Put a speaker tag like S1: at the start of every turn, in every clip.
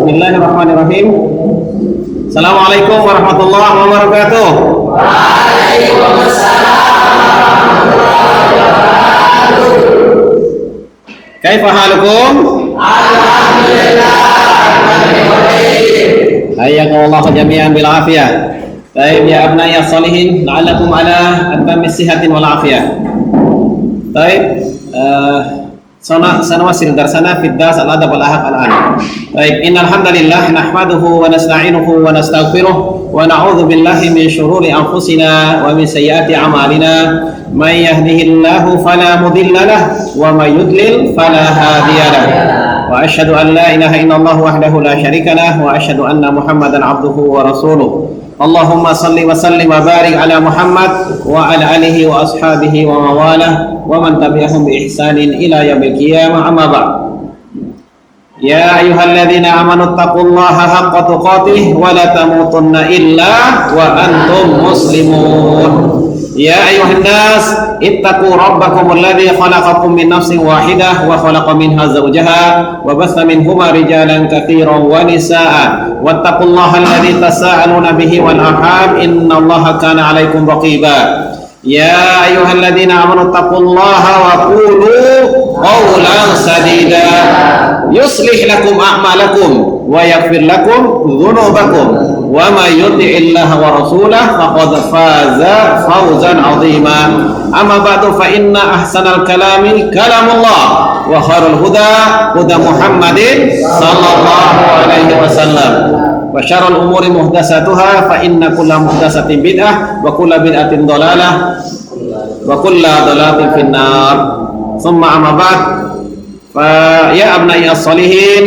S1: Bismillahirrahmanirrahim. Assalamualaikum warahmatullahi wabarakatuh. Kaifa halukum?
S2: Alhamdulillah.
S1: Hayyakumullah jami'an bil afiyah. Baik ya abnai as-salihin, la'allakum ala atammi sihatin wal afiyah. Baik, سنواصل درسنا في الدرس الأدب والأخلاق الآن. طيب إن الحمد لله نحمده ونستعينه ونستغفره ونعوذ بالله من شرور أنفسنا ومن سيئات أعمالنا من يهده الله فلا مضل له ومن يضلل فلا هادي له وأشهد أن لا إله إلا الله وحده لا شريك له وأشهد أن محمدا عبده ورسوله اللهم صل وسلم وبارك على محمد وعلى آله وأصحابه ومن والاه ومن تبعهم بإحسان إلى يوم القيامة أما بعد يا أيها الذين آمنوا اتقوا الله حق تقاته ولا تموتن إلا وأنتم مسلمون يا أيها الناس اتقوا ربكم الذي خلقكم من نفس واحدة وخلق منها زوجها وبث منهما رجالا كثيرا ونساء واتقوا الله الذي تساءلون به والأرحام إن الله كان عليكم رقيبا يا أيها الذين آمنوا اتقوا الله وقولوا قولا سديدا يصلح لكم أعمالكم ويغفر لكم ذنوبكم وما يطع الله ورسوله فقد فاز فوزا عظيما أما بعد فإن أحسن الكلام كلام الله وخير الهدى هدى محمد صلى الله عليه وسلم وشر الأمور محدثاتها فإن كل محدثة بدعة وكل بدعة ضلالة وكل ضلالة في النار ثم أما بعد فيا أبنائي الصالحين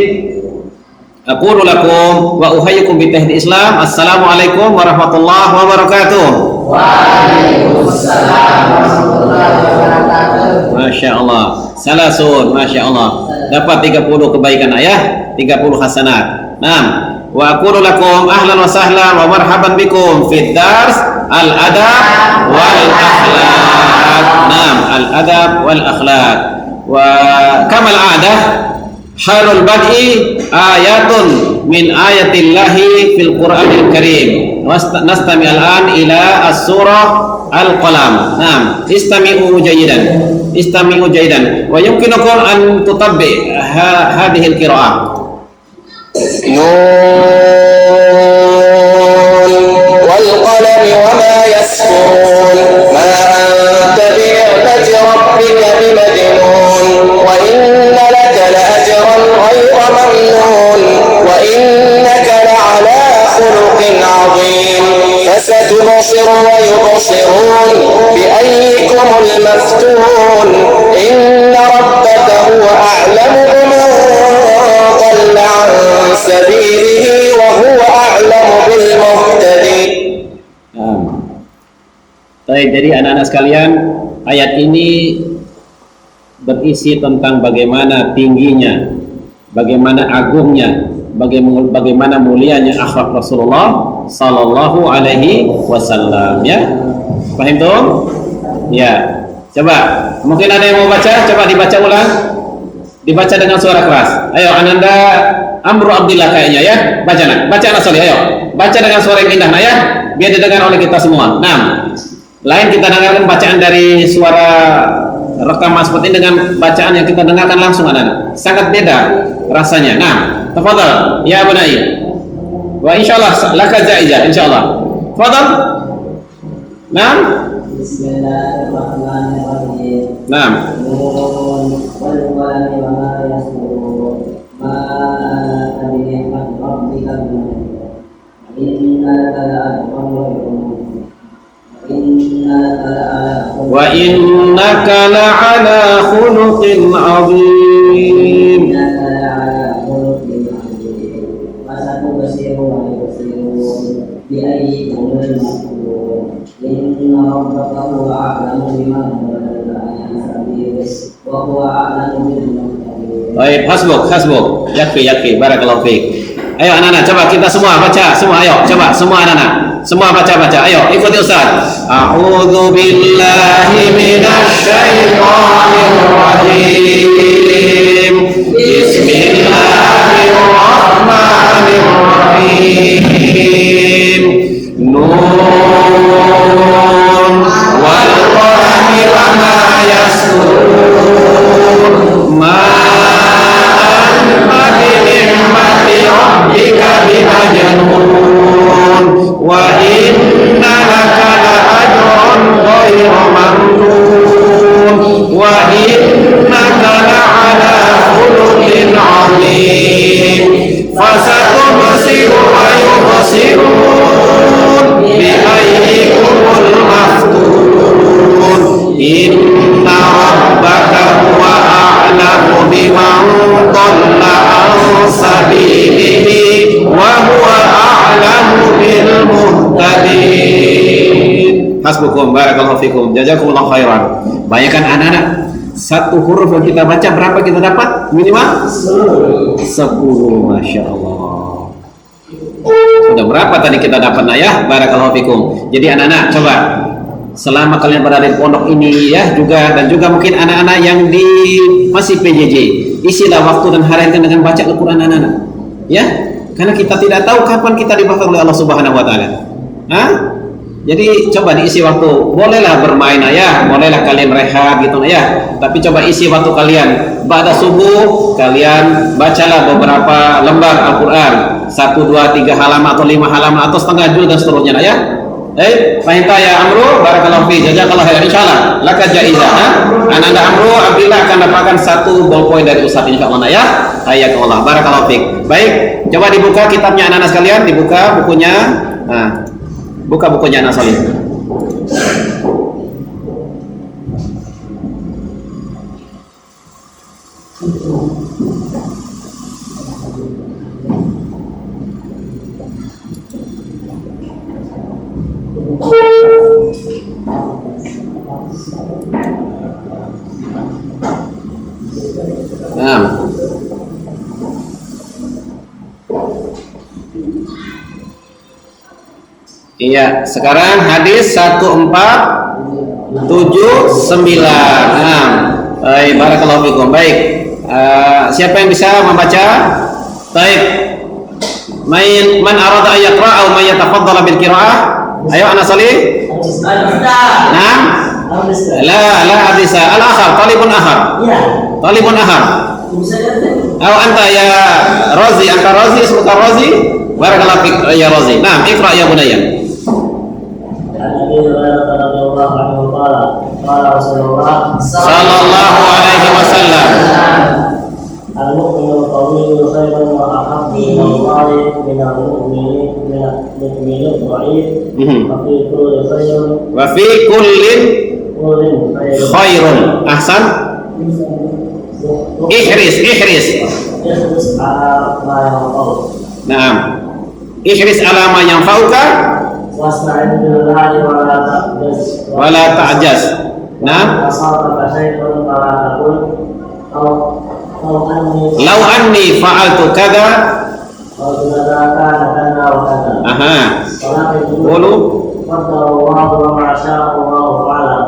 S1: أقول لكم وأحييكم بتحية الإسلام السلام عليكم ورحمة الله وبركاته.
S2: Waalaikumsalam warahmatullahi wabarakatuh.
S1: Masya Allah, salasun, Masya Allah. Dapat 30 kebaikan ayah, 30 hasanat. Nah, wa aqulu lakum ahlan wa sahlan wa marhaban bikum fid dars al-adab wal akhlaq. Naam, al-adab wal akhlaq. Wa kamal adah halul bad'i ayatun min ayatillahi fil Qur'anil Karim. Nastami al-an ila as-surah Al-Qalam. Naam, istami'u jayidan. Istami'u jayidan. Wa yumkinukum an tutabbi hadhihi al-qira'ah.
S2: Nun wal qalami wa ma yasturun ma anta bi'ati rabbika bimajnun wa inna laka la'ajran ghayra mamnun wa innaka la'ala khuluqin 'azim fasatubsiru wa yubsirun biayyikum al-maftun inna rabbaka huwa a'lamu biman dhalla 'an sabilihi wa huwa a'lamu bil muhtadin.
S1: Baik, jadi anak-anak sekalian, ayat ini berisi tentang bagaimana tingginya, bagaimana agungnya, bagaimana mulianya akhlak Rasulullah sallallahu alaihi wasallam, ya. Paham tuh? Ya. Coba, mungkin ada yang mau baca, coba dibaca ulang. Dibaca dengan suara keras. Ayo, Ananda Amru Abdillah kayaknya ya. Baca nak. Baca anak soleh, ayo. Baca dengan suara yang indah, nah ya. Biar didengar oleh kita semua. Nah, lain kita dengarkan bacaan dari suara rekaman seperti ini dengan bacaan yang kita dengarkan langsung anak-anak. Sangat beda rasanya. Nah, tafadhal ya bunai. Wa insyaallah laka jaizah insyaallah. Tafadhal. Nah. Bismillahirrahmanirrahim. Nah. Wa innaka la'ala khuluqin 'azim. Baik, hasbuk. Yakfi. Barakallahu fiik. Ayo anak-anak, coba kita semua baca, semua ayo, coba semua anak-anak. Semua baca. Ayo, ikuti Ustaz. A'udzu billahi minasy syaithanir rajim. Bismillahirrahmanirrahim. fasatubsiru wa yubsirun bi ayyikumul maftun inna rabbaka huwa a'lamu biman dhalla an sabilihi wa huwa a'lamu bil muhtadin. Hasbukum, barakallahu fikum, jazakumullahu khairan. Bayangkan anak-anak, satu huruf yang kita baca berapa kita dapat? Minimal 10. Masya Allah. Sudah berapa tadi kita dapat ya? Barakallahu fikum. Jadi anak-anak coba selama kalian berada di pondok ini ya juga, dan juga mungkin anak-anak yang di masih PJJ, isilah waktu dan hari dengan baca Al-Quran anak-anak ya, karena kita tidak tahu kapan kita diberkati oleh Allah Subhanahu wa taala. Jadi coba diisi waktu, bolehlah bermain ya, bolehlah kalian rehat gitu ya, tapi coba isi waktu kalian pada subuh, kalian bacalah beberapa lembar Al-Quran, 1, 2, 3 halaman atau 5 halaman atau setengah juz dan seterusnya ya. Fahimta ya Amru, barakallahu fi, jazakallahu khair, insyaallah laka jaizah. Ananda Amru Abdillah akan dapatkan 1 ballpoint dari Ustaz insyaallah ya. Hayakallah, barakallahu fik. Baik, coba dibuka kitabnya anak-anak sekalian, dibuka bukunya. Nah, buka bukunya anak salih. Nah. Iya, sekarang hadis 1479. Nah, baik, barakallahu fikum. Baik, siapa yang bisa membaca? Baik, man arada an yaqra aw man yatafaddala bil qiraah. Ayo anak salih. Nah, la hadisa al-akhar, talibun akhar. Talibun akhar. Aw anta ya Razi, anta Razi, ismuka Razi. Barakallahu fik ya Razi. Nah, iqra ya bunayya. Sallallahu alaihi wasallam.
S3: Al-mu'minu qawiyyu khairun wa ahabbu ilallahi min al-mu'mini dha'if wa fi kulli khairun
S1: wa fi kullin khairun. Ahsan. Ihris
S3: ala ma yanfa'u.
S1: Naam. Ihris ala ma yanfa'uka
S3: Wasta'in billahi wa la ta'jaz.
S1: wa la ta'jaz. Naam.
S3: Asabaka syai'un fala taqul
S1: Lau anni fa'altu kada. Aha. Qulu
S3: Allahu wa ma syaa Allahu fa'ala.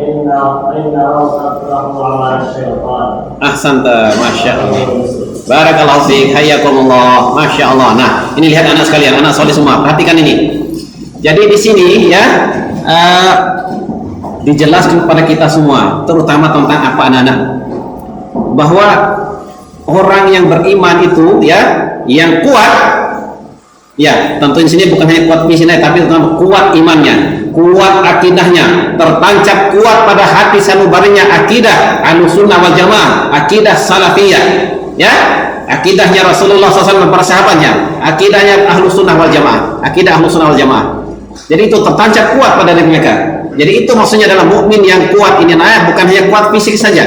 S3: Inna rabbaka ala syaitan.
S1: ahsanta, masya Allah. Barakallahu fiik, hayyakumullah, masya Allah. Nah, ini lihat anak sekalian, anak soleh semua, perhatikan ini. Jadi di sini ya dijelaskan kepada kita semua, terutama tentang apa anak-anak, bahwa orang yang beriman itu ya, yang kuat ya, tentu di sini bukan hanya kuat fisiknya, tapi terutama kuat imannya, kuat akidahnya, tertancap kuat pada hati sanubarinya akidah Ahlussunnah wal Jamaah, akidah salafiyah ya, akidahnya Rasulullah SAW dan para sahabatnya, akidahnya Ahlussunnah wal Jamaah, akidah Ahlussunnah wal Jamaah. Jadi itu tertancap kuat pada diri mereka. Jadi itu maksudnya adalah mukmin yang kuat ini, bukan hanya kuat fisik saja.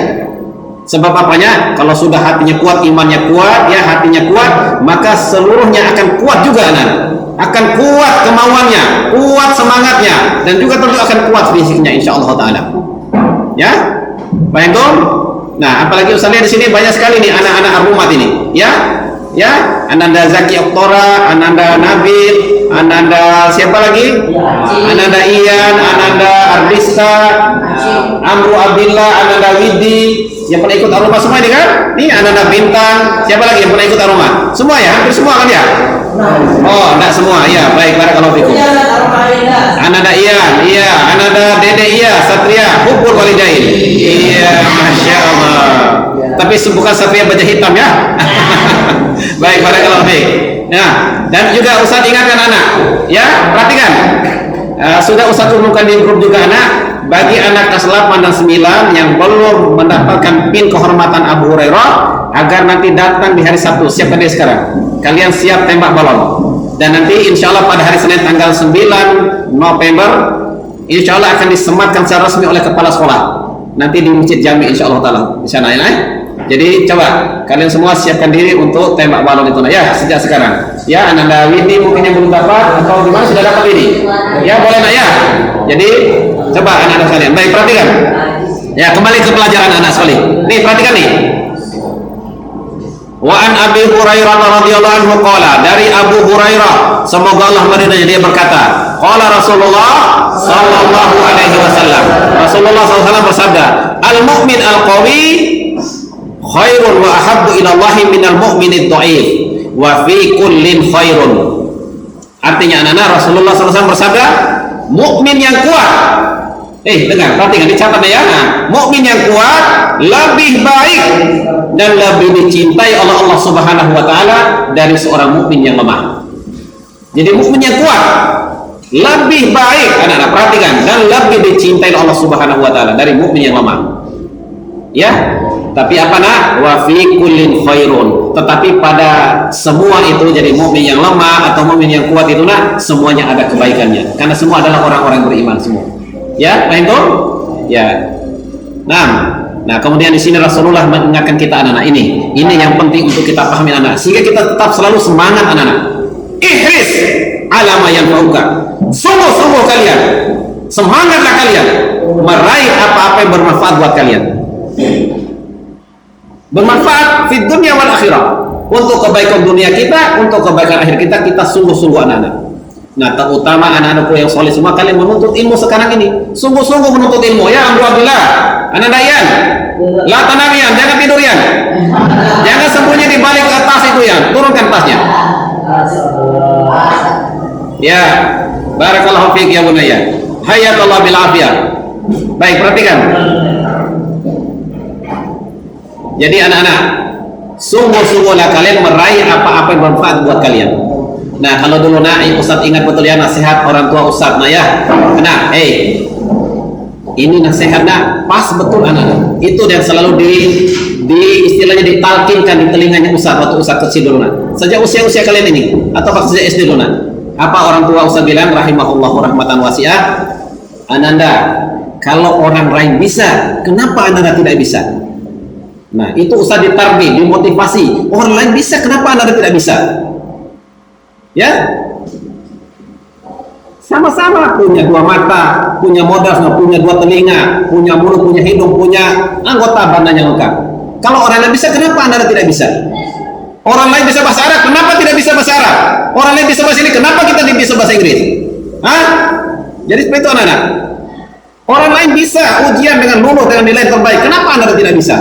S1: Sebab apanya? Kalau sudah hatinya kuat, imannya kuat, ya hatinya kuat, maka seluruhnya akan kuat juga, akan kuat kemauannya, kuat semangatnya, dan juga tentu akan kuat fisiknya, insya Allah Taala. Ya, paham dong? Nah, apalagi Ustaz lihat di sini banyak sekali nih anak-anak Ar-Rumat ini, ya. Ya, Ananda Zaki Oktora, Ananda Nabil, Ananda siapa lagi? Ananda Ian, Ananda Ardista, Amru Abdillah, Ananda Widi, yang pernah ikut Arumah semua ini kan? Nih Ananda Bintang, siapa lagi yang pernah ikut Arumah? Semua ya, hampir semua kan ya? Oh, enggak semua, ya baik, barakallahu fikum. Ananda Ian, iya, Ananda Dede, iya, Satria, Hubul Walidain, iya, masya Allah. Tapi bukan Satria baja hitam ya? Baik, barakallahu fiik. Nah, dan juga Ustaz ingatkan anak, ya, perhatikan. Sudah Ustaz umumkan di grup juga anak, bagi anak kelas 8 dan 9 yang belum mendapatkan pin kehormatan Abu Hurairah, agar nanti datang di hari Sabtu. Siapkan diri sekarang. Kalian siap tembak balon. Dan nanti insya Allah pada hari Senin tanggal 9 November insya Allah akan disematkan secara resmi oleh kepala sekolah. Nanti di Masjid Jami insya Allah Ta'ala di sana ya. Jadi coba kalian semua siapkan diri untuk tembak balon itu ya sejak sekarang. Ya, Ananda Windy mungkin yang belum dapat atau gimana sudah dapat ini? Ya boleh nak ya. Jadi coba anak-anak sekalian. Baik, perhatikan. Ya, kembali ke pelajaran anak sekali. Nih perhatikan nih. Wa an Abi Hurairah radhiyallahu anhu qala, dari Abu Hurairah semoga Allah meridainya, dia berkata, qala Rasulullah sallallahu alaihi wasallam. Rasulullah sallallahu alaihi wasallam bersabda, al-mu'min al-qawi khairun wa ahabbu ila Allah minal mu'minid dhaif wa fi kullin khairun. Artinya anak-anak, Rasulullah SAW bersabda, mukmin yang kuat, dengar, perhatikan, dicatat ya. Mukmin yang kuat lebih baik dan lebih dicintai oleh Allah Subhanahu wa taala dari seorang mukmin yang lemah. Jadi mukmin yang kuat lebih baik, anak-anak perhatikan, dan lebih dicintai oleh Allah Subhanahu wa taala dari mukmin yang lemah. Ya, tapi apa nak? Wa fi kullin khairun. Tetapi pada semua itu, jadi mukmin yang lemah atau mukmin yang kuat itu nak, semuanya ada kebaikannya. Karena semua adalah orang-orang beriman semua. Ya, paham tuh? Ya. Nah, kemudian di sini Rasulullah mengingatkan kita anak-anak ini. Ini yang penting untuk kita pahami anak-anak, sehingga kita tetap selalu semangat anak-anak. Ihris ala ma yanfa'uka. Sungguh-sungguh kalian, semangatlah kalian meraih apa-apa yang bermanfaat buat kalian. Bermanfaat di dunia wal akhirah, untuk kebaikan dunia kita, untuk kebaikan akhir kita. Kita sungguh-sungguh anak-anak. Nah, terutama anak-anakku yang soleh semua, kalian menuntut ilmu sekarang ini, sungguh-sungguh menuntut ilmu ya. Alhamdulillah, anak-anak Yan, la tanamian, jangan tidur Yan, jangan sembunyi di balik tas itu Yan, turunkan tasnya. Ya, barakallahu fiik ya bunayya, hayakallah bil afiyah. Baik, perhatikan. Jadi anak-anak, sungguh-sungguhlah kalian meraih apa-apa yang bermanfaat buat kalian. Nah, kalau dulu nak, Ustaz ingat betul ya nasihat orang tua Ustaz. Nah ya, nah, ini nasihat nak, pas betul anak-anak. Itu yang selalu di istilahnya ditalkinkan di telinganya Ustaz waktu Ustaz kecil dulu nak. Sejak usia kalian ini, atau pas sejak SD dulu nak. Apa orang tua Ustaz bilang, rahimahullahu rahmatan wasi'ah, Ananda, kalau orang lain bisa, kenapa Ananda tidak bisa? Nah, itu Ustaz ditarbih, dimotivasi. Orang lain bisa, kenapa Anda tidak bisa? Ya, sama-sama punya dua mata, punya modal, punya dua telinga, punya mulut, punya hidung, punya anggota badan yang lengkap. Kalau orang lain bisa, kenapa Anda tidak bisa? Orang lain bisa bahasa Arab, kenapa tidak bisa bahasa Arab? Orang lain bisa bahasa ini, kenapa kita tidak bisa bahasa Inggris? Hah? Jadi seperti itu anak-anak. Orang lain bisa ujian dengan lulus dengan nilai terbaik, kenapa Anda tidak bisa?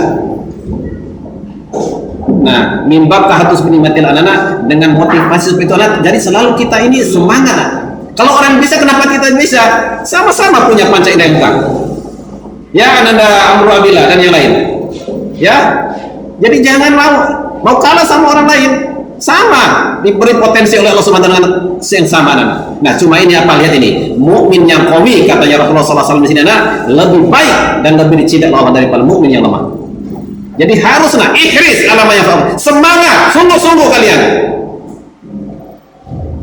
S1: Nah, mimbab kahatus binimatil anak dengan motivasi seperti itu anak. Jadi selalu kita ini semangat. Kalau orang bisa, kenapa kita bisa? Sama-sama punya panca indera yang lengkap. Ya, Ananda Amru Abila dan yang lain. Ya, jadi jangan mau kalah sama orang lain. Sama diberi potensi oleh Allah Subhanahu wa taala yang sama anak. Nah, cuma ini apa? Lihat ini, mukmin yang qawi katanya Rasulullah SAW di sini anak, lebih baik dan lebih dicintai Allah daripada mukmin yang lemah. Jadi haruslah ihris alamanya, semangat sungguh-sungguh kalian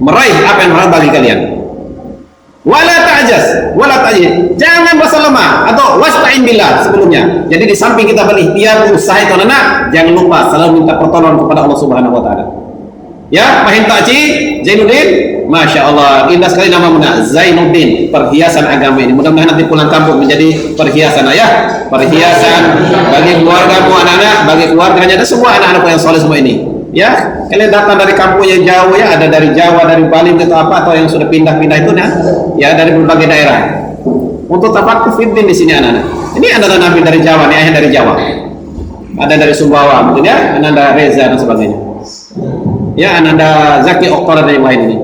S1: meraih apa yang bermanfaat bagi kalian. Wala ta'jaz, jangan merasa lemah atau wasta'in billah sebelumnya. Jadi di samping kita berikhtiar berusaha itu anak, jangan lupa selalu minta pertolongan kepada Allah Subhanahu wa taala. Ya, Mahim Ta'ji Zainuddin, Masya Allah, indah sekali nama muda Zainuddin, perhiasan agama ini. Mudah-mudahan nanti pulang kampung menjadi perhiasan ayah, perhiasan bagi keluargamu anak-anak, bagi keluarganya dan semua anak-anakku yang soleh semua ini. Ya, kalian datang dari kampung yang jauh ya, ada dari Jawa, dari Bali atau apa, atau yang sudah pindah-pindah itu ya dari berbagai daerah. Untuk tafaqquh fiddin di sini anak-anak. Ini anak-anak Nabi dari Jawa, nih ayah dari Jawa. Ada dari Sumbawa, mungkin ya, Ananda Reza dan sebagainya. Ya, Ananda Zaki Oktora dan yang lain ini.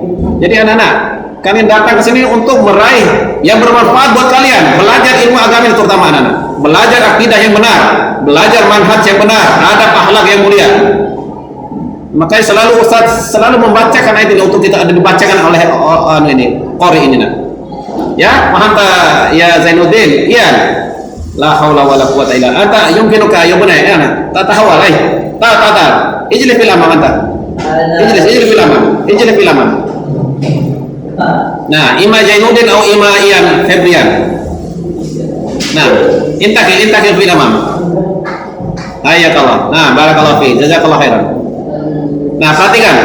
S1: Jadi anak-anak, kalian datang ke sini untuk meraih yang bermanfaat buat kalian, belajar ilmu agama ini, terutama anak-anak, belajar akidah yang benar, belajar manhaj yang benar, adab akhlak yang mulia. Makanya selalu Ustaz selalu membacakan ayat ini untuk kita dibacakan oleh qori ini nak. Ya, paham tak ya Zainuddin? Iya. La haula wala quwwata illa anta yumkinuka ya bunai. Tak tahu تعال اجلس في الأمام أنت اجلس في الأمام اجلس في الأمام. Nah, Ima Jainuddin atau Ima Ian Febrian. Nah, intakil fil amam. Hayakallah. Nah, barakallahu fi. Jazakallahu khairan. Nah, perhatikan.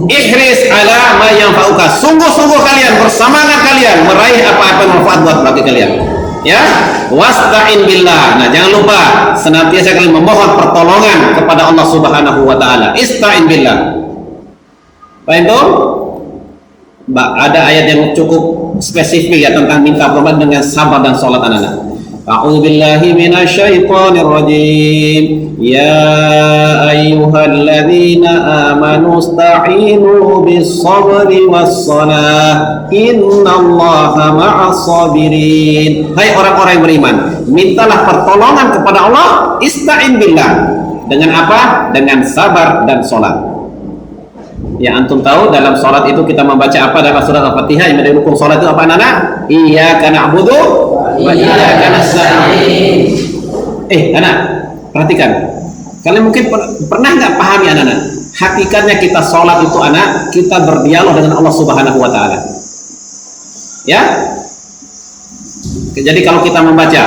S1: Ihris ala ma yanfa'uka. Sungguh-sungguh kalian, bersemangat kalian meraih apa-apa yang manfaat buat bagi kalian. Ya, wasta'in billah. Nah, jangan lupa senantiasa kalian memohon pertolongan kepada Allah Subhanahu wa taala. Ista'in billah. Pak itu ada ayat yang cukup spesifik ya tentang minta pertolongan dengan sabar dan sholat anak-anak. A'udzubillahi minasyaitonir rajim. Ya ayyuhalladzina amanu ista'inu bis-sabri was-salah. Innallaha ma'as sabirin. Hai orang-orang yang beriman, mintalah pertolongan kepada Allah, ista'in billah. Dengan apa? Dengan sabar dan sholat. Ya, antum tahu dalam sholat itu kita membaca apa dalam surat Al-Fatihah yang menjadi rukun sholat itu apa anak-anak? Iyyaka na'budu wa iyyaka nasta'in. Anak, perhatikan. Kalian mungkin pernah nggak pahami anak-anak? Hakikatnya kita sholat itu anak, kita berdialog dengan Allah Subhanahu wa taala. Ya? Jadi kalau kita membaca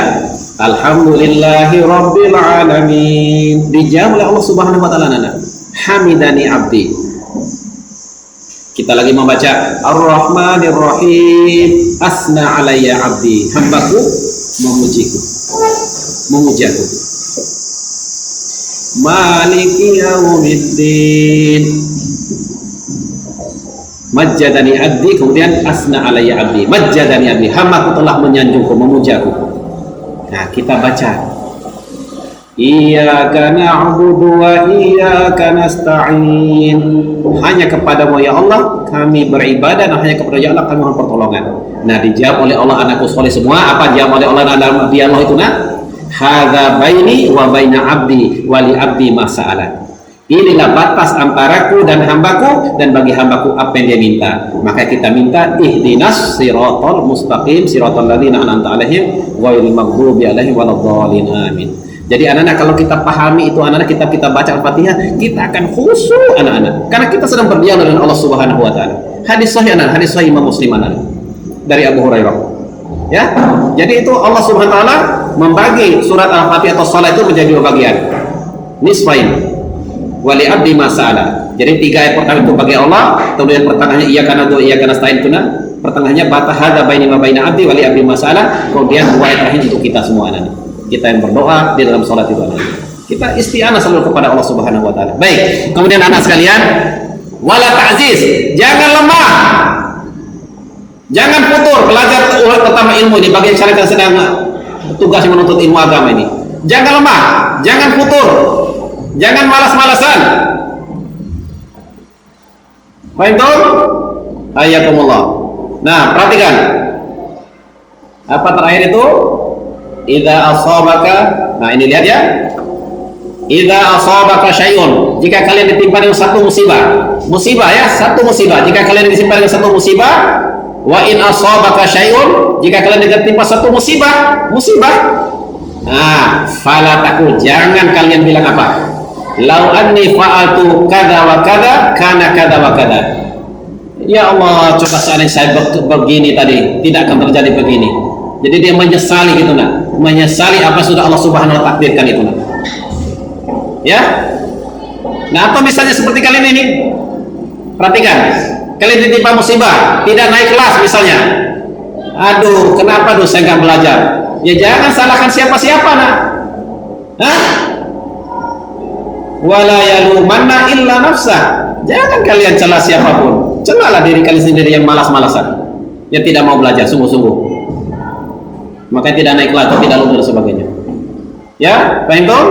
S1: Alhamdulillahi Rabbil Alamin, dijawab oleh Allah Subhanahu wa taala anak-anak. Hamidani abdi. Kita lagi membaca Ar-Rahmanir Rahim, asna alayya abdi, hambaku memujiku, memuji aku. Maliki yaumiddin, majjadani abdi, kemudian asna alayya abdi, majjadani abdi, hambaku telah menyanjungku, memuji aku. Nah, kita baca Iyyaka na'budu wa iyyaka nasta'in. Hanya kepadamu ya Allah kami beribadah, dan hanya kepada ya Allah kami mohon pertolongan. Nah, dijawab oleh Allah anakku soleh semua. Apa dijawab oleh Allah dalam dialog itu nak? Hadza baini wa baina abdi wa li abdi ma sa'ala. Inilah batas antaraku dan hambaku, dan bagi hambaku apa yang dia minta. Maka kita minta ihdinas siratal mustaqim siratal ladzina an'amta 'alaihim ghairil maghdubi 'alaihim waladdallin. Amin. Jadi anak-anak kalau kita pahami itu anak-anak kita baca Al-Fatihah, kita akan khusyuk anak-anak. Karena kita sedang berdialog dengan Allah Subhanahu wa taala. Hadis sahih anak, hadis sahih Imam Muslim anak dari Abu Hurairah. Ya. Jadi itu Allah Subhanahu wa taala membagi surat Al-Fatihah atau salat itu menjadi dua bagian. Nisfain. Wa li abdi ma sa'ala. Jadi 3 ayat pertama itu bagi Allah, kemudian pertengahannya iyyaka na'budu wa iyyaka nasta'in tuna, pertengahannya batahada baini ma baina abdi wa li abdi ma sa'ala, kemudian 2 ayat terakhir untuk kita semua anak-anak. Kita yang berdoa di dalam sholat itu anak. Kita isti'anah selalu kepada Allah Subhanahu wa taala. Baik, kemudian anak sekalian, wala ta'ziz, jangan lemah. Jangan putur belajar pertama ilmu ini bagi syarikat sedang tugas menuntut ilmu agama ini. Jangan lemah, jangan putur. Jangan malas-malasan. Paham tuh? Ayakumullah. Nah, perhatikan. Apa terakhir itu? Idza asabaka, nah ini lihat ya. Idza asabaka syai'un, jika kalian ditimpa dengan satu musibah ya, satu musibah. Jika kalian ditimpa dengan satu musibah, wa in asabaka syai'un, jika kalian ditimpa satu musibah. Nah, fala takul, jangan kalian bilang apa? Lau anni fa'altu kadza wa kadza kana kadza wa kadza. Ya Allah, coba seandainya saya begini tadi, tidak akan terjadi begini. Jadi dia menyesali gitu nak, menyesali apa sudah Allah Subhanahu wa taala takdirkan itu nak. Ya. Nah, atau misalnya seperti kalian ini. Perhatikan, kalian ditimpa musibah, tidak naik kelas misalnya. Aduh, kenapa saya nggak belajar? Ya jangan salahkan siapa-siapa nak. Hah? Wala yalumanna illa nafsah. Jangan kalian celah siapapun. Celahlah diri kalian sendiri yang malas-malasan, yang tidak mau belajar sungguh-sungguh. Maka tidak naik kelas atau tidak lulus dan sebagainya. Ya, paham tuh?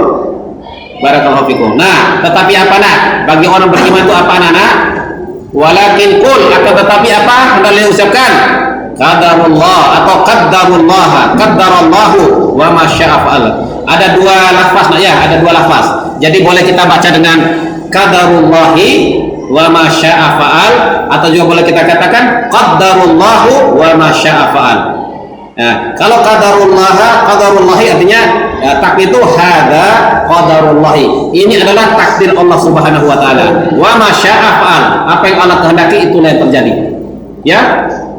S1: Barakallahu fikum. Nah, tetapi apa nak? Bagi orang beriman itu apa anak? Walakin qul, akan tetapi apa? Hendaklah ucapkan qadarullah atau qaddarallahu wa ma syaa fa'al. Ada 2 lafaz nak ya, ada 2 lafaz. Jadi boleh kita baca dengan qadarullahi wa ma syaa fa'al, atau juga boleh kita katakan qaddarullahu wa ma syaa fa'al. Nah, kalau qadarullahi artinya takdir itu hada qadarullahi. Ini adalah takdir Allah Subhanahu wa taala. Wa ma syaa fa'al. Apa yang Allah kehendaki itulah yang terjadi. Ya?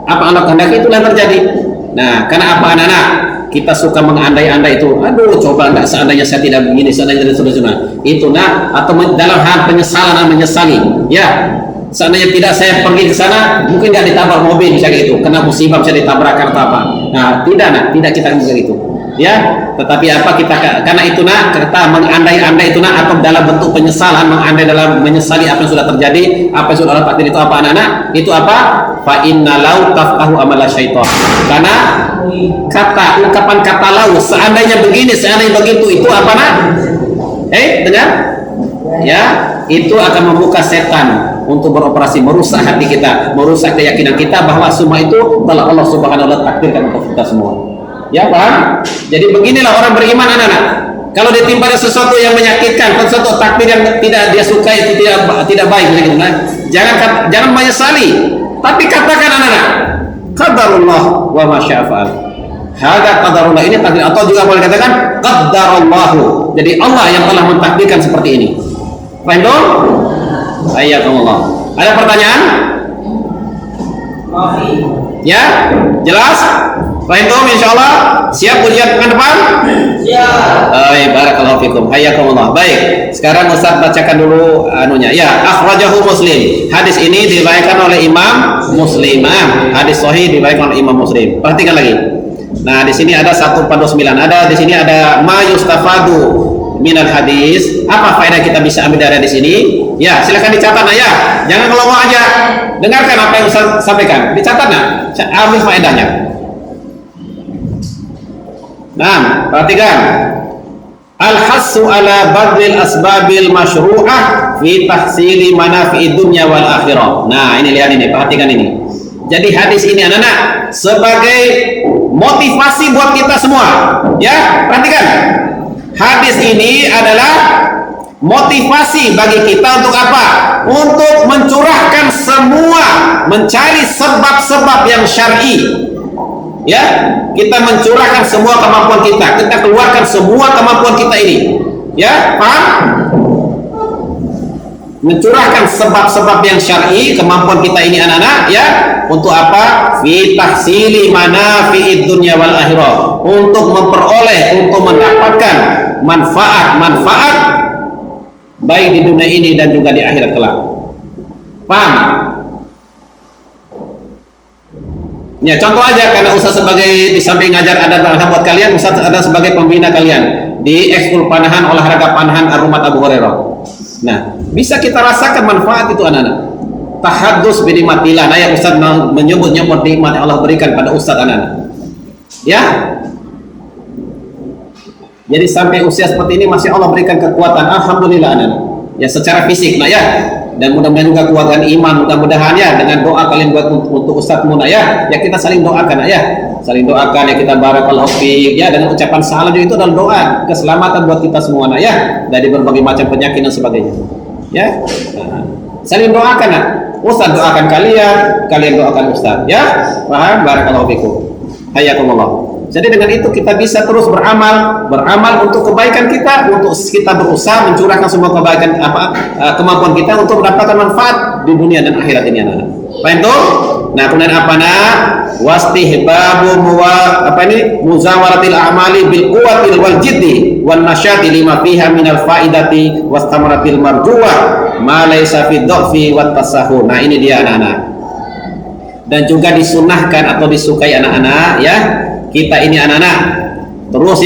S1: Apa Allah kehendaki itulah yang terjadi. Nah, karena apa anak-anak? Kita suka mengandai-andai itu. Aduh, coba enggak seandainya saya tidak begini, seandainya tidak seterusnya. Itu atau dalam hal penyesalan menyesali. Ya. Seandainya tidak saya pergi ke sana, mungkin nggak ditabrak mobil misalnya itu, kena musibah bisa ditabrakkan atau apa. Nah, tidak kita begitu. Ya, tetapi apa kita karena itu kita mengandai-andai itu atau dalam bentuk penyesalan, mengandai dalam menyesali apa yang sudah terjadi, apa yang sudah Allah takdir itu apa anak-anak? Itu apa? Fa inna lau tafqahu amala syaitan. Karena ungkapan kata lau, seandainya begini, seandainya begitu, itu apa nak? Dengar? Ya, itu akan membuka setan untuk beroperasi, merusak hati kita, merusak keyakinan kita bahwa semua itu telah Allah Subhanahu wa taala takdirkan untuk kita semua. Ya, paham? Jadi beginilah orang beriman anak-anak. Kalau ditimpa sesuatu yang menyakitkan, sesuatu takdir yang tidak dia sukai, itu tidak baik begitu kan? Jangan menyesali, tapi katakan anak-anak, qadarullah wa ma syaa fa'al. Hada qadarullah, ini takdir, atau juga boleh katakan qadarallahu. Jadi Allah yang telah mentakdirkan seperti ini. Paham dong? Ayyakumullah. Ada pertanyaan? Ya? Jelas? Paham dong insyaallah? Siap ujian pekan depan? Siap. Barakallahu fikum. Hayyakumullah. Baik. Sekarang Ustaz bacakan dulu anunya. Ya, akhrajahu Muslim. Hadis ini diriwayatkan oleh Imam Muslim. Hadis sahih diriwayatkan oleh Imam Muslim. Perhatikan lagi. Nah, di sini ada 149. Ada di sini ada ma yustafadu minal hadis. Apa faedah kita bisa ambil dari hadis ini? Ya, silakan dicatat ya. Jangan ngelongo aja. Dengarkan apa yang Ustaz sampaikan. Dicatat nah. Ambil faedahnya. Nah, perhatikan. Al-hassu ala badlil asbabil masyru'ah fi tahsili manafi'id dunya wal akhirah. Nah, ini lihat ini, perhatikan ini. Jadi hadis ini anak-anak sebagai motivasi buat kita semua. Ya, perhatikan. Hadis ini adalah motivasi bagi kita untuk apa? Untuk mencurahkan semua, mencari sebab-sebab yang syar'i. Ya, kita mencurahkan semua kemampuan kita keluarkan semua kemampuan kita ini. Ya, paham? Mencurahkan sebab-sebab yang syar'i, kemampuan kita ini anak-anak, ya, untuk apa? Fi tahsili manafi'id dunya wal akhirah, untuk memperoleh, untuk mendapatkan manfaat baik di dunia ini dan juga di akhirat kelak. Paham? Ya, contoh aja, karena Ustaz sebagai di samping ngajar ada buat kalian, Ustaz ada sebagai pembina kalian di ekskul panahan olahraga panahan Ar-Rumat Abu Hurairah. Nah, bisa kita rasakan manfaat itu anak-anak. Tahaddus bi nikmatillah. Nah, ya Ustaz menyebut-nyebut nikmat yang Allah berikan pada Ustaz anak-anak. Ya. Jadi sampai usia seperti ini masih Allah berikan kekuatan. Alhamdulillah anak-anak. Ya, secara fisik nah ya. Dan mudah-mudahan juga kuatkan iman, mudah-mudahan ya dengan doa kalian buat untuk Ustadzmu nah ya kita saling doakan nah ya, saling doakan ya, kita barakallahu fiik ya, dengan ucapan salam itu adalah doa keselamatan buat kita semua nah ya, dari berbagai macam penyakit dan sebagainya ya. Nah, saling doakan nah, Ustadz doakan kalian doakan Ustadz ya. Paham? Barakallahu fiikum. Hayakumullah. Jadi dengan itu kita bisa terus beramal untuk kebaikan kita, untuk kita berusaha mencurahkan semua kebaikan kemampuan kita untuk mendapatkan manfaat di dunia dan akhirat ini anak-anak. Paham tuh? Nah, kemudian apa nak? Wastihbabu muzawaratil a'mali bil quwwatil wal jiddi wan nasyati lima fiha minal faidati wastamaratil marjuwa ma laysa fi dha'fi wat tasahhur. Nah, ini dia anak-anak. Dan juga disunahkan atau disukai anak-anak ya. Kita ini anak-anak terus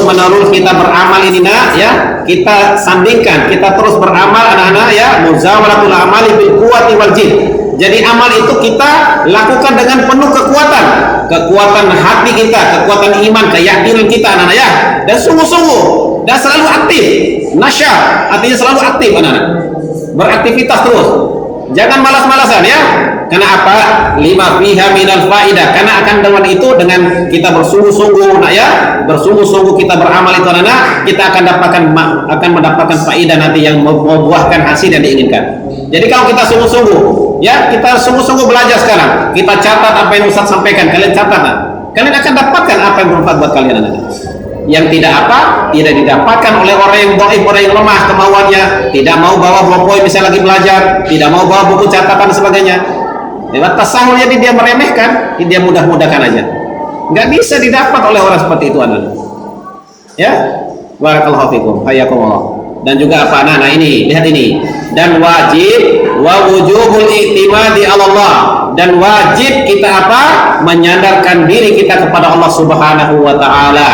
S1: menerus kita beramal ini nak ya, kita sandingkan, kita terus beramal anak-anak ya, muzawaratul amali bil quwwati wal jid. Jadi amal itu kita lakukan dengan penuh kekuatan hati kita, kekuatan iman, keyakinan kita anak-anak ya, dan sungguh-sungguh dan selalu aktif. Nasyat artinya selalu aktif anak-anak, beraktivitas terus, jangan malas-malasan ya. Karena apa? Lima fiha minal faidah. Karena akan dengan itu, dengan kita bersungguh-sungguh nak ya, bersungguh-sungguh kita beramal itu anak, kita akan mendapatkan faidah nanti yang membuahkan hasil yang diinginkan. Jadi kalau kita sungguh-sungguh ya, kita sungguh-sungguh belajar sekarang, kita catat apa yang Ustaz sampaikan, kalian catat nah, kalian akan dapatkan apa yang bermanfaat buat kalian anak. Yang tidak apa? Tidak didapatkan oleh orang yang dhaif, orang yang lemah kemauannya, tidak mau bawa ballpoint misalnya lagi belajar, tidak mau bawa buku catatan dan sebagainya. Lewat tasahul jadi dia meremehkan, dia mudah-mudahkan aja. Nggak bisa didapat oleh orang seperti itu anak. Ya, barakallahu fikum, hayakumullah. Dan juga apa anak? Nah ini, lihat ini. Dan wajib wa wujubul i'timadi 'ala Allah, dan wajib kita apa? Menyandarkan diri kita kepada Allah Subhanahu wa taala.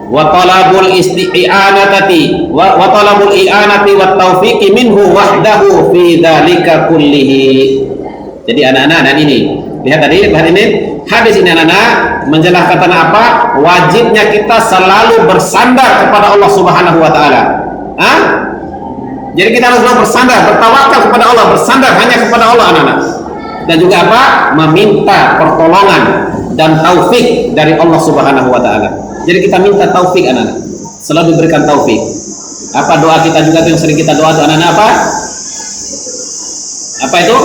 S1: Wa talabul isti'anati wa talabul i'anati wat taufiqi minhu wahdahu fi dzalika kullihi. Jadi anak-anak, dan ini lihat tadi, lihat ini hadis ini anak-anak menjelaskan apa? Wajibnya kita selalu bersandar kepada Allah Subhanahu wa taala. Jadi kita harus selalu bersandar, bertawakal kepada Allah, bersandar hanya kepada Allah anak-anak. Dan juga apa? Meminta pertolongan dan taufik dari Allah Subhanahu wa taala. Jadi kita minta taufik anak-anak, selalu diberikan taufik. Apa doa kita juga tuh yang sering kita doa tuh anak-anak apa? Apa itu?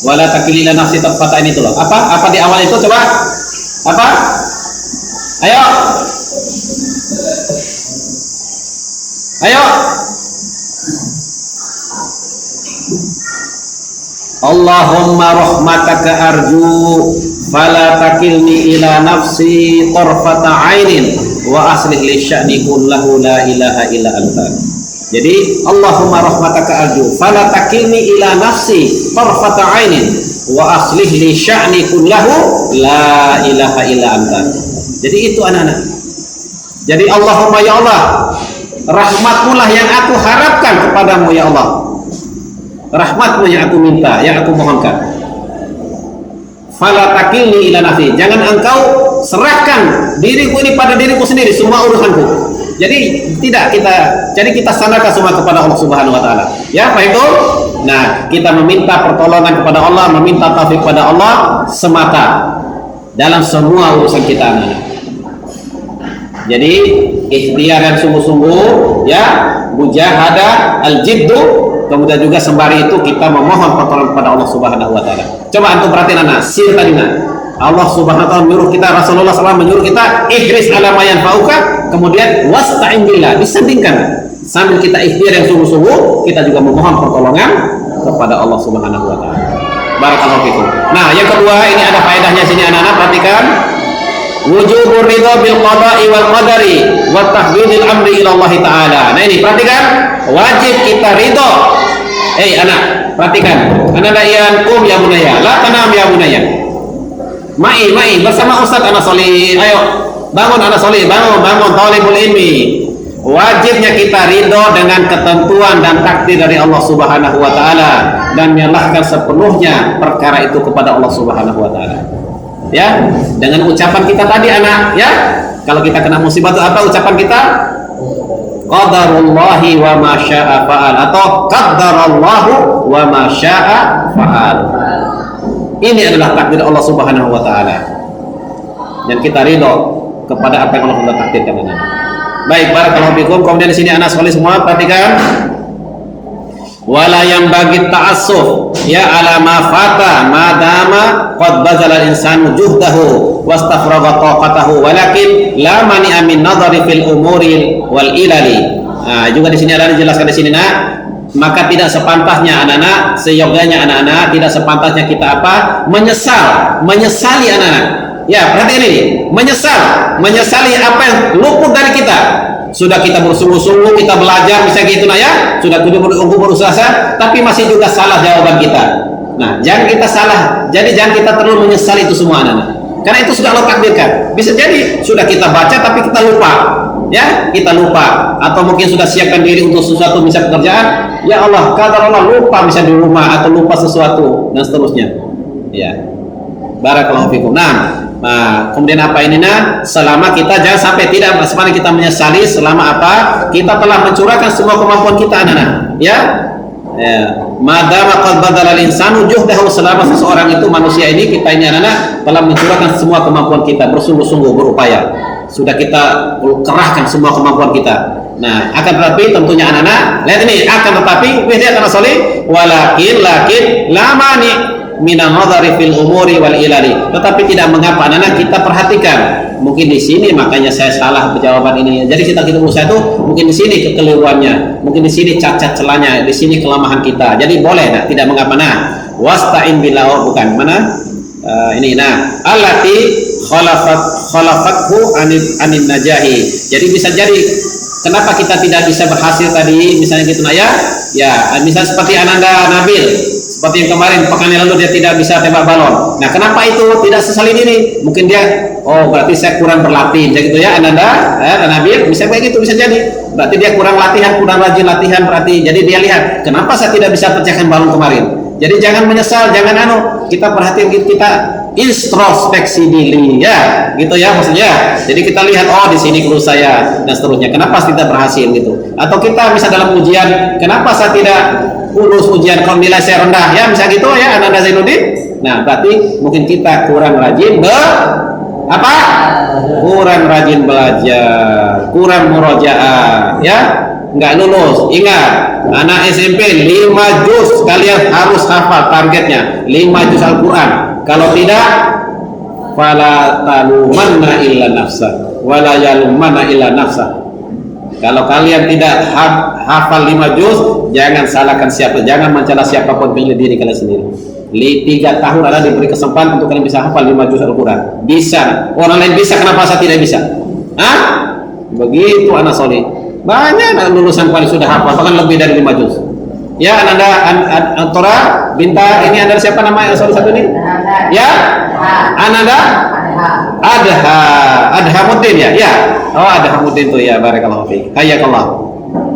S1: Wala takilina nafsi tarfata ini tuh loh. Apa di awal itu coba? Apa? Ayo. Ayo. Allahumma rahmataka arju fala takilni ila nafsi tarfata ainin wa aslih li sya'ni kullahu la ilaha illa anta. Jadi Allahumma rahmataka arju fala takilni ila nafsi tarfata ainin wa aslih li sya'ni kullahu la ilaha illa anta. Jadi itu anak-anak. Jadi Allahumma ya Allah, rahmatmu lah yang aku harapkan kepadamu ya Allah. Rahmatmu yang aku minta, yang aku mohonkan. Fala takilni ila nafsi, jangan engkau serahkan diriku ini pada diriku sendiri, semua urusanku. Jadi kita sandarkan semua kepada Allah Subhanahu wa taala. Ya, Pak itu. Nah, kita meminta pertolongan kepada Allah, meminta taufik kepada Allah semata dalam semua urusan kita anak-anak. Jadi ikhtiar yang sungguh-sungguh, ya, mujahadah, al-jiddu. Kemudian juga sembari itu kita memohon pertolongan kepada Allah Subhanahu wa taala. Coba antum perhatiin anak, sir tadi nah. Allah Subhanahu wa taala menyuruh kita, Rasulullah SAW menyuruh kita ihris ala ma yanfa'uka, kemudian wasta'in billah, disandingkan. Sambil kita ikhtiar yang sungguh-sungguh, kita juga memohon pertolongan kepada Allah Subhanahu wa taala. Barakallahu fikum. Nah, yang kedua ini ada faedahnya sini anak-anak, perhatikan. Wujubur ridha bil qada'i wal qadari wa tahwilil amri ila Allah taala. Nah, ini perhatikan, wajib kita ridha. Anak, perhatikan. Anak iyan ya bunaya, la tanam ya bunaya. Mai bersama Ustaz anak solih. Ayo, bangun anak solih, bangun talibul ilmi. Wajibnya kita ridho dengan ketentuan dan takdir dari Allah Subhanahu wa taala dan menyerahkan sepenuhnya perkara itu kepada Allah Subhanahu wa taala. Ya, dengan ucapan kita tadi anak, ya. Kalau kita kena musibah itu apa ucapan kita? Qadarullahi wa ma syaa fa'al, atau qaddarallahu wa ma syaa fa'al. Ini adalah takdir Allah Subhanahu wa taala. Dan kita ridho kepada apa yang Allah sudah takdirkan anak. Baik, barakallahu fikum. Kemudian di sini anak sekali semua perhatikan. Wala yang bagi ta'assuf ya ala ma fata ma dama qad bazala al-insanu juhdahu wastafraga taqatahu walakin la mani'a min nadhari fil umuri wal ilali. Nah, juga di sini ada dijelaskan di sini maka tidak sepantasnya anak-anak, seyogyanya anak-anak, tidak sepantasnya kita apa? Menyesali anak-anak. Ya, perhatikan ini, menyesali apa yang luput dari kita. Sudah kita bersungguh-sungguh, kita belajar, bisa gitu ya, sudah berusaha, tapi masih juga salah jawaban kita. Nah, jangan kita salah, jadi jangan kita terlalu menyesali itu semua anak-anak. Karena itu sudah Allah takdirkan. Bisa jadi sudah kita baca tapi kita lupa. Ya, kita lupa, atau mungkin sudah siapkan diri untuk sesuatu, bisa pekerjaan, ya Allah, kadang Allah lupa bisa di rumah atau lupa sesuatu dan seterusnya. Ya, barakallahu fikum. Nah, kemudian apa ini selama kita jangan sampai tidak sepanjang kita menyesali, selama apa kita telah mencurahkan semua kemampuan kita anak-anak. Ya, madama qad badala al-insanu juhdahu, selama seseorang itu manusia ini, kita ini anak-anak telah mencurahkan semua kemampuan kita, bersungguh-sungguh berupaya. Sudah kita kerahkan semua kemampuan kita. Nah, akan tetapi tentunya anak-anak, lihat ini, akan tetapi lihat anak soleh, lakin la mani minan nadhari fil umuri wal ilali. Tetapi tidak mengapa anak-anak kita perhatikan mungkin di sini makanya saya salah jawaban ini. Jadi kita berusaha itu mungkin di sini kekeliruannya, mungkin di ssini cacat celahnya, di sini kelemahan kita. Jadi boleh, nah, tidak mengapa. Nah, wasta'in billah, oh, bukan mana? Ini, nah, allati khalafathu anin najahi. Jadi bisa jadi kenapa kita tidak bisa berhasil tadi, misalnya gitu, nah ya, misalnya seperti Ananda Nabil, seperti yang kemarin pekan yang lalu dia tidak bisa tembak balon. Nah, kenapa itu tidak sesalin ini? Mungkin dia, oh berarti saya kurang berlatih, jadi gitu ya Ananda Nabil, bisa kayak gitu, bisa jadi. Berarti dia kurang latihan, kurang rajin latihan, berarti. Jadi dia lihat, kenapa saya tidak bisa pecahkan balon kemarin? Jadi jangan menyesal, jangan kita perhatian, kita introspeksi diri, ya, gitu ya maksudnya. Jadi kita lihat, oh di sini kelu saya dan seterusnya. Kenapa saya tidak berhasil gitu? Atau kita bisa dalam ujian, kenapa saya tidak lulus ujian kalau nilai saya rendah, ya, bisa gitu ya, Ananda Zainuddin. Nah, berarti mungkin kita kurang rajin kurang rajin belajar, kurang murojaah, ya. Nggak lulus. Ingat, anak SMP 5 juz kalian harus hafal, targetnya 5 juz Al-Quran. Kalau tidak, fala talumanna illa nafsa wala yalumanna illa nafsa. Kalau kalian tidak hafal 5 juz, jangan salahkan siapa, jangan mencela siapapun, pilih diri kalian sendiri. 3 tahun ada diberi kesempatan untuk kalian bisa hafal 5 juz Al-Quran. Bisa. Orang lain bisa, kenapa saya tidak bisa? Begitu anak soleh. Banyak anak lulusan paling sudah hafal, bahkan lebih dari 5 juz. Ya, Antora Binta, ini Anda siapa nama satu ini? Ya, Ananda Adhamuddin, ya. Ya. Oh, Adhamuddin tuh ya, barakallahu fiik. Hayakallah.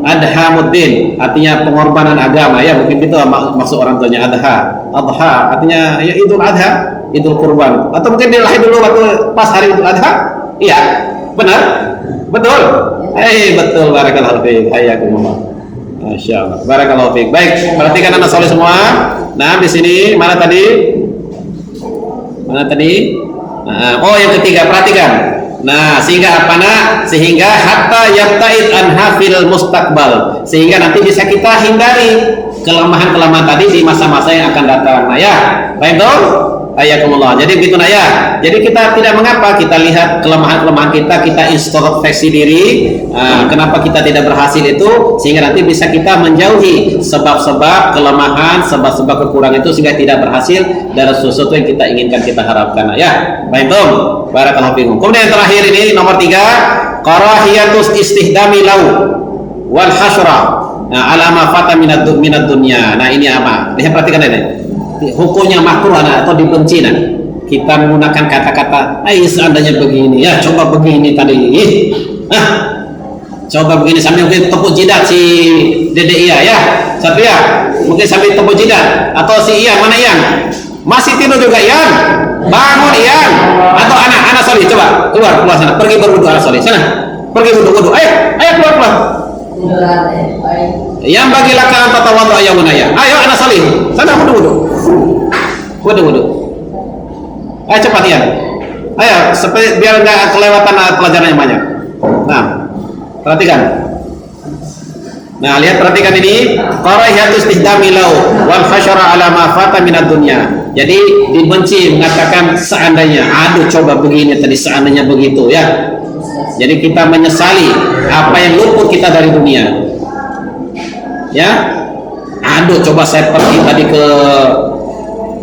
S1: Adhamuddin artinya pengorbanan agama, ya, mungkin itu maksud orang tuanya. Adha artinya ya Idul Adha, Idul Kurban. Atau mungkin dia lahir dulu waktu pas hari Idul Adha. Iya, benar? Betul. Betul, barakallahu fiik. Hayakumullah. Masyaallah. Barakallahu fiik. Baik, perhatikan anak soleh semua. Nah, di sini mana tadi? Oh, yang ketiga, perhatikan. Nah, sehingga apa nak? Sehingga hatta yabta'id anha fil mustaqbal. Sehingga nanti bisa kita hindari kelemahan-kelemahan tadi di masa-masa yang akan datang. Nah, ya. Baik tuh? Ayakumullah. Jadi begitu nah ya. Jadi kita tidak mengapa kita lihat kelemahan-kelemahan kita introspeksi diri. Kenapa kita tidak berhasil itu, sehingga nanti bisa kita menjauhi sebab-sebab kelemahan, sebab-sebab kekurangan itu, sehingga tidak berhasil dalam sesuatu yang kita inginkan, kita harapkan. Nah, ya. Baik tuh. Barakallahu fiikum. Kemudian yang terakhir ini nomor 3, karahiyatus istihdami lau wal hasra. Nah, alama fata minad dunya. Nah, ini apa? Lihat, perhatikan ini. Hukumnya makruh atau dibenci. Nah, kita menggunakan kata-kata, seandainya begini, ya coba begini tadi, coba begini, sambil mungkin tepuk jidat si Dede Iya, ya satu ya, mungkin sambil tepuk jidat, atau si Ian, mana Ian? Masih tidur juga Ian? Bangun Ian. Atau anak Solih, coba keluar sana, pergi berwudu, anak Solih sana, pergi wudu, ayo keluar. Yang bagi laka anta tawadhu ya bunaya. Ayo anak Salih, sana wudu. Ayo cepat ya. Ayo supaya biar enggak kelewatan pelajaran yang banyak. Nah, perhatikan. Nah, lihat, perhatikan ini. Karahiyatus istihdami lau wal hasyara ala ma fata minad dunya. Jadi dibenci mengatakan seandainya, coba begini tadi, seandainya begitu, ya. Jadi kita menyesali apa yang luput kita dari dunia. Ya, coba saya pergi tadi ke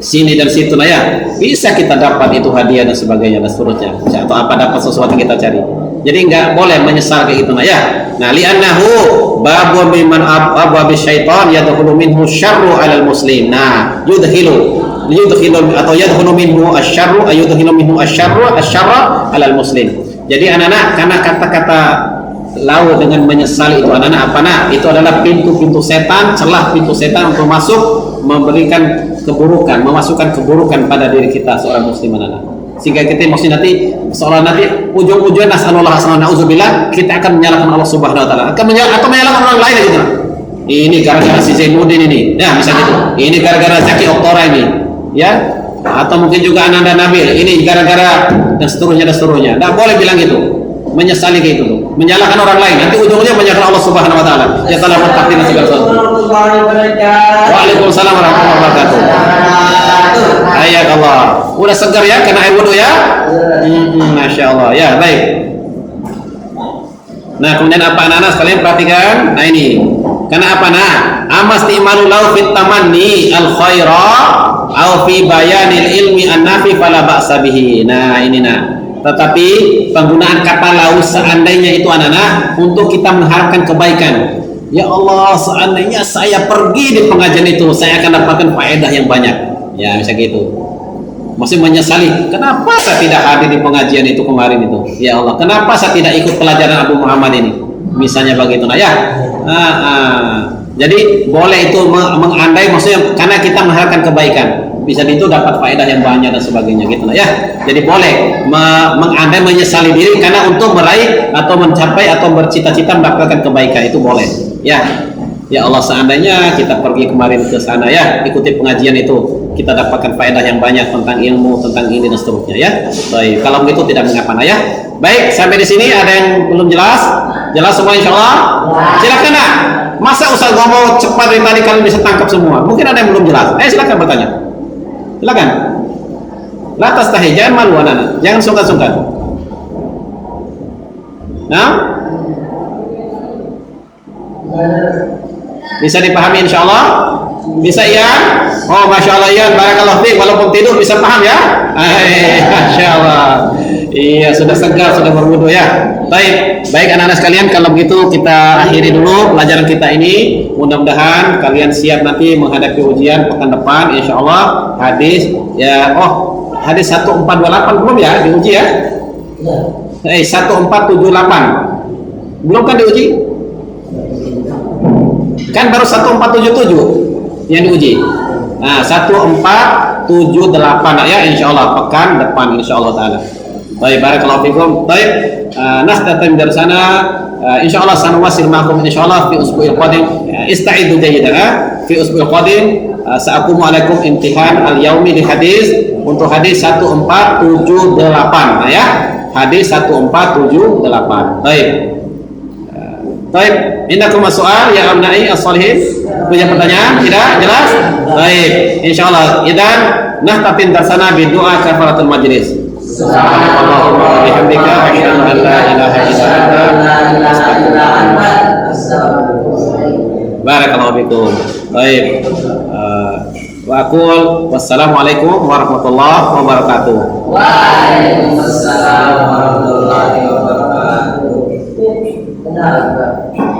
S1: sini dan situ, nah ya, bisa kita dapat itu hadiah dan sebagainya dan seterusnya, atau apa dapat sesuatu kita cari. Jadi nggak boleh menyesal kayak gitu, nah ya. Nah, li'annahu babu miman abwabi syaitan yadkhulu minhu syarru 'alal muslim. Nah, yudkhilu atau yadkhulu minhu asyarru asyarra 'alal muslim. Jadi anak-anak, karena kata-kata lau dengan menyesal itu, anak-anak apa nak? Itu adalah pintu-pintu setan, celah pintu setan untuk masuk, memberikan keburukan, memasukkan keburukan pada diri kita seorang muslim, anak-anak. Sehingga kita maksudnya nanti seolah nanti ujung-ujungnya nasallallahu alaihi wasallam, kita akan menyalahkan Allah Subhanahu wa taala, atau menyalahkan orang lain gitu. Ini gara-gara si Zainuddin ini. Ya, bisa gitu. Ini gara-gara Zaki Oktora ini. Ya. Atau mungkin juga Ananda Nabil, ini gara-gara dan seterusnya. Tidak boleh bilang gitu, menyesali kayak itu, menyalahkan orang lain, nanti ujung-ujungnya menyalahkan Allah Subhanahu wa taala. Ya salam takdir dan segala sesuatu. Waalaikumsalam warahmatullahi wabarakatuh. Hayakallah. Udah segar ya karena air wudhu ya? Masya Allah. Ya, baik. Nah, kemudian apa anak-anak sekalian perhatikan? Nah ini. Karena apa nah? Amastimalu lau fit tamanni al khaira au fi bayanil ilmi an-nafi fala ba'sa bihi. Nah, ini nah. Tetapi penggunaan kata lau seandainya itu anak-anak untuk kita mengharapkan kebaikan. Ya Allah, seandainya saya pergi di pengajian itu, saya akan dapatkan faedah yang banyak. Ya, bisa gitu. Masih menyesali, kenapa saya tidak hadir di pengajian itu kemarin itu? Ya Allah, kenapa saya tidak ikut pelajaran Abu Muhammad ini? Misalnya begitu, nah ya. Jadi boleh itu mengandai, maksudnya karena kita mengharapkan kebaikan. Bisa itu dapat faedah yang banyak dan sebagainya gitu lah ya. Jadi boleh mengandai menyesali diri karena untuk meraih atau mencapai atau bercita-cita mendapatkan kebaikan itu boleh. Ya. Ya Allah, seandainya kita pergi kemarin ke sana ya, ikuti pengajian itu, kita dapatkan faedah yang banyak tentang ilmu, tentang ini dan seterusnya ya. Baik, kalau begitu tidak mengapa ya. Baik, sampai di sini ada yang belum jelas? Jelas semua insyaallah? Silakan nak. Masa Ustaz ngomong cepat dari tadi kalian bisa tangkap semua? Mungkin ada yang belum jelas. Silakan bertanya. Silakan. Latas tahi, jangan malu anak-anak. Jangan sungkan-sungkan. Nah? Bisa dipahami insyaallah? Bisa ya? Oh, Masya Allah ya, barakallahu fiik. Walaupun tidur bisa paham ya? Masya Allah. Iya, sudah segar, sudah berwudu ya. Baik, baik anak-anak sekalian, kalau begitu kita akhiri dulu pelajaran kita ini. Mudah-mudahan kalian siap nanti menghadapi ujian pekan depan, insya Allah. Hadis ya, hadis 1428 belum ya diuji ya? 1478 belum kan diuji? Kan baru 1477 yang diuji. Nah, 1478 ya, insya Allah pekan depan insya Allah taala. Baik, barakallahu fikum. Baik, nastatim dari sana. Insya Allah sanuwasil ma'akum insya Allah fi usbu'il qadim. Ista'idu jayyidan fi usbu'il qadim. Sa'akumu alaikum imtihan al-yaumi di hadis untuk hadis 1478 ya. Hadis 1478. Baik. Baik, indakum soal ya abnai as-salihin. Punya pertanyaan? Tidak? Jelas? Baik, insyaallah. Idan nahtatin darsana bi doa kafaratul majlis. Subhanallahumma bihamdika asyhadu an la ilaha illa anta astaghfiruka. Barakallahu fikum. Baik. Wa aqul wassalamualaikum warahmatullahi wabarakatuh.